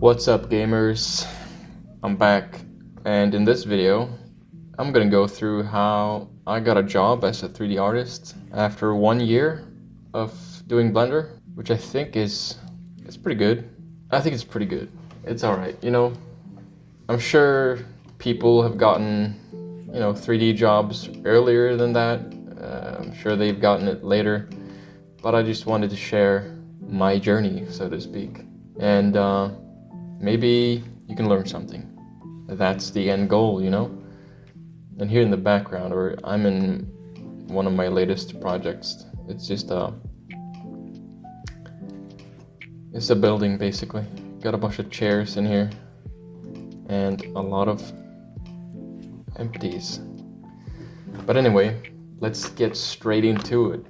What's up, gamers? I'm back, and in this video I'm gonna go through how I got a job as a 3D artist after 1 year of doing Blender, which I think it's pretty good. I think it's pretty good. It's alright, I'm sure people have gotten 3D jobs earlier than that. I'm sure they've gotten it later, but I just wanted to share my journey, so to speak, and maybe you can learn something. That's the end goal, And here in the background, or I'm in one of my latest projects. It's just it's a building basically. Got a bunch of chairs in here and a lot of empties. But anyway, let's get straight into it.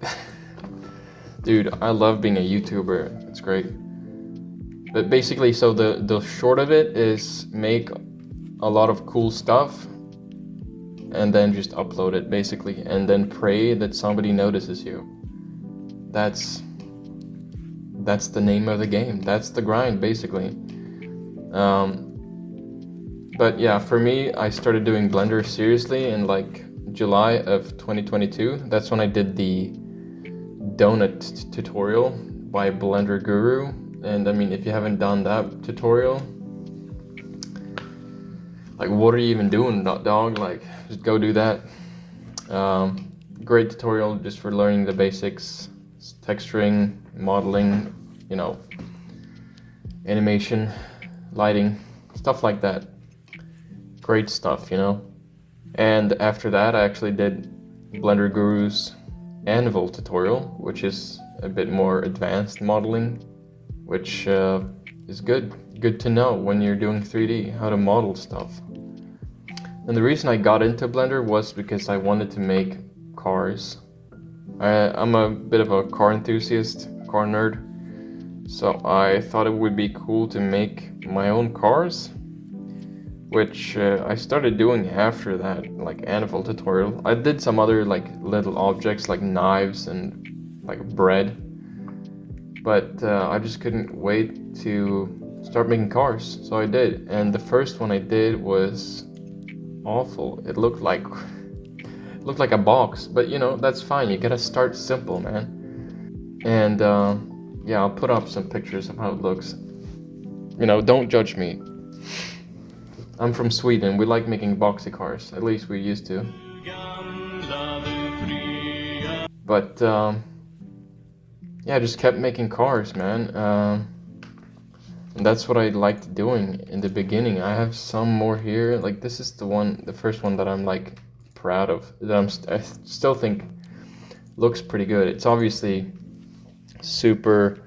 Dude, I love being a YouTuber. It's great. But basically, so the short of it is make a lot of cool stuff and then just upload it basically, and then pray that somebody notices you. That's the name of the game. That's the grind basically. But yeah, for me, I started doing Blender seriously in like July of 2022. That's when I did the donut tutorial by Blender Guru. And I mean, if you haven't done that tutorial, like, what are you even doing, dog? Like, just go do that. Great tutorial just for learning the basics, texturing, modeling, animation, lighting, stuff like that. Great stuff, And after that, I actually did Blender Guru's Anvil tutorial, which is a bit more advanced modeling, which is good to know when you're doing 3D, how to model stuff. And the reason I got into Blender was because I wanted to make cars. I'm a bit of a car enthusiast, car nerd, so I thought it would be cool to make my own cars, which I started doing after that, like Anvil tutorial. I did some other like little objects like knives and like bread, but I just couldn't wait to start making cars, so I did. And the first one I did was awful. It looked like a box, but that's fine. You gotta start simple, man. And yeah, I'll put up some pictures of how it looks. Don't judge me. I'm from Sweden. We like making boxy cars. At least we used to. But yeah, I just kept making cars, man. And that's what I liked doing in the beginning. I have some more here. Like, this is the first one that I'm like proud of. That I still think looks pretty good. It's obviously super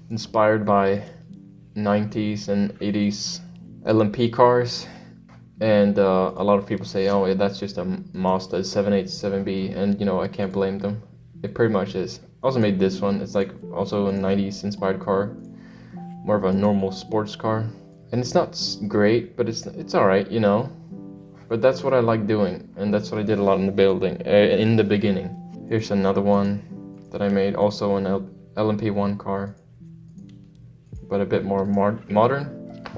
inspired by 90s and 80s LMP cars. And a lot of people say, oh, yeah, that's just a Mazda 787B, and I can't blame them. It pretty much is. I also made this one. It's like also a 90s inspired car, more of a normal sports car, and it's not great, but it's all right, But that's what I like doing, and that's what I did a lot in the beginning. Here's another one that I made, also an LMP1 car, but a bit more modern.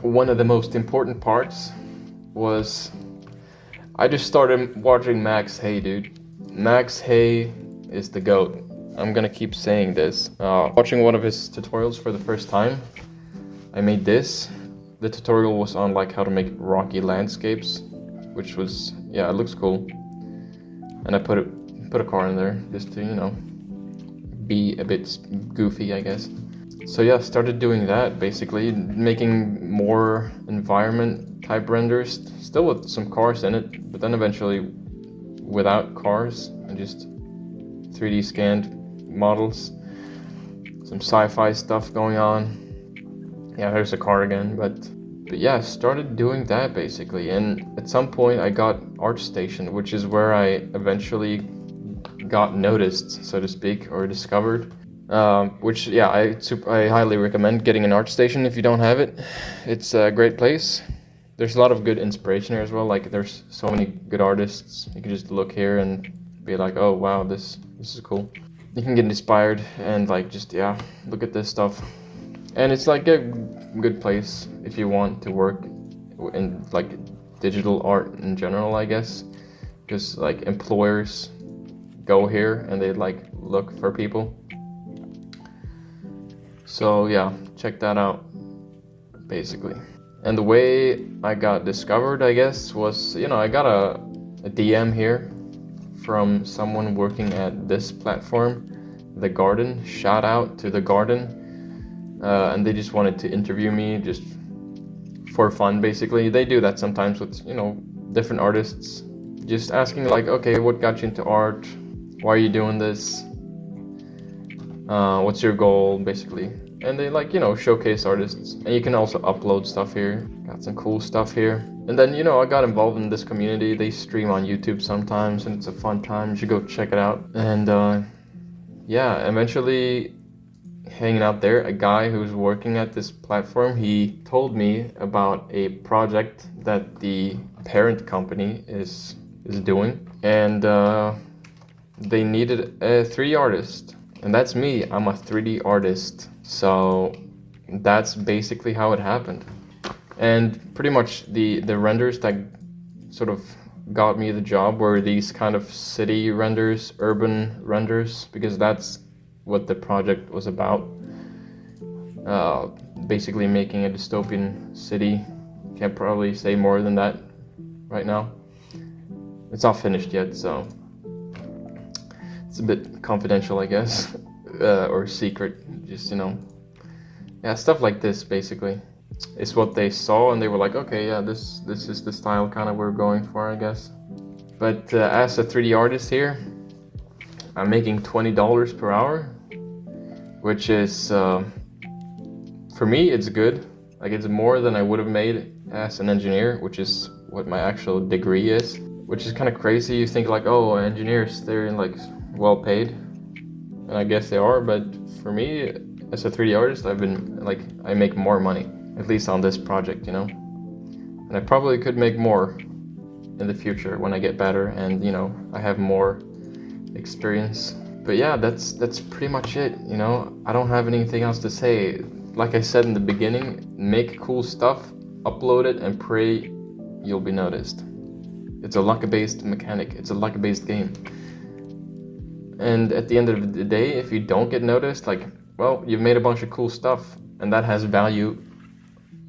One of the most important parts was I just started watching Max Hay, dude. Max Hay is the GOAT. I'm gonna keep saying this. Watching one of his tutorials for the first time, I made this. The tutorial was on like how to make rocky landscapes, which was, yeah, it looks cool. And I put a car in there just to, be a bit goofy, I guess. So yeah, started doing that basically, making more environment type renders, still with some cars in it, but then eventually without cars and just 3D scanned models. Some sci-fi stuff going on. Yeah, there's a car again, but yeah, I started doing that basically. And at some point I got ArtStation, which is where I eventually got noticed, so to speak, or discovered. Which, yeah, I highly recommend getting an ArtStation if you don't have it. It's a great place. There's a lot of good inspiration here as well. Like, there's so many good artists. You can just look here and be like, oh wow, this is cool. You can get inspired and like just, yeah, look at this stuff. And it's like a good place if you want to work in like digital art in general, I guess, because like employers go here and they like look for people. So yeah, check that out basically. And the way I got discovered, I guess, was, I got a DM here from someone working at this platform, The Garden. Shout out to The Garden. And they just wanted to interview me just for fun, basically. They do that sometimes with, different artists. Just asking like, okay, what got you into art? Why are you doing this? What's your goal, basically? And they like, showcase artists. And you can also upload stuff here. Got some cool stuff here. And then, I got involved in this community. They stream on YouTube sometimes, and it's a fun time. You should go check it out. And yeah, eventually hanging out there, a guy who's working at this platform, he told me about a project that the parent company is doing. And they needed a 3D artist. And that's me. I'm a 3D artist. So that's basically how it happened. And pretty much the renders that sort of got me the job were these kind of city renders, urban renders, because that's what the project was about. Basically making a dystopian city. Can't probably say more than that right now. It's not finished yet, so it's a bit confidential, I guess. Or secret, just, yeah, stuff like this basically. It's what they saw and they were like, okay, yeah, this is the style kind of we're going for, I guess. But as a 3D artist here, I'm making $20 per hour, which is, for me, it's good. Like, it's more than I would have made as an engineer, which is what my actual degree is, which is kind of crazy. You think like, oh, engineers, they're like well paid. And I guess they are, but for me, as a 3D artist, I make more money, at least on this project, And I probably could make more in the future when I get better and, I have more experience. But yeah, that's pretty much it, I don't have anything else to say. Like I said in the beginning, make cool stuff, upload it, and pray you'll be noticed. It's a luck-based mechanic. It's a luck-based game. And at the end of the day, if you don't get noticed, well, you've made a bunch of cool stuff, and that has value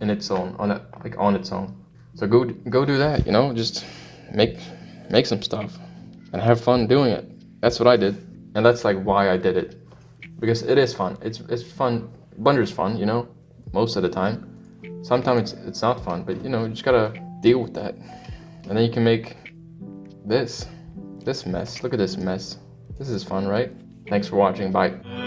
in its own, on its own. So go do that, just make some stuff and have fun doing it. That's what I did, and that's why I did it, because it is fun. It's fun. Blender's fun, most of the time. Sometimes it's not fun, but you just gotta deal with that, and then you can make this mess. Look at this mess. This is fun, right? Thanks for watching. Bye.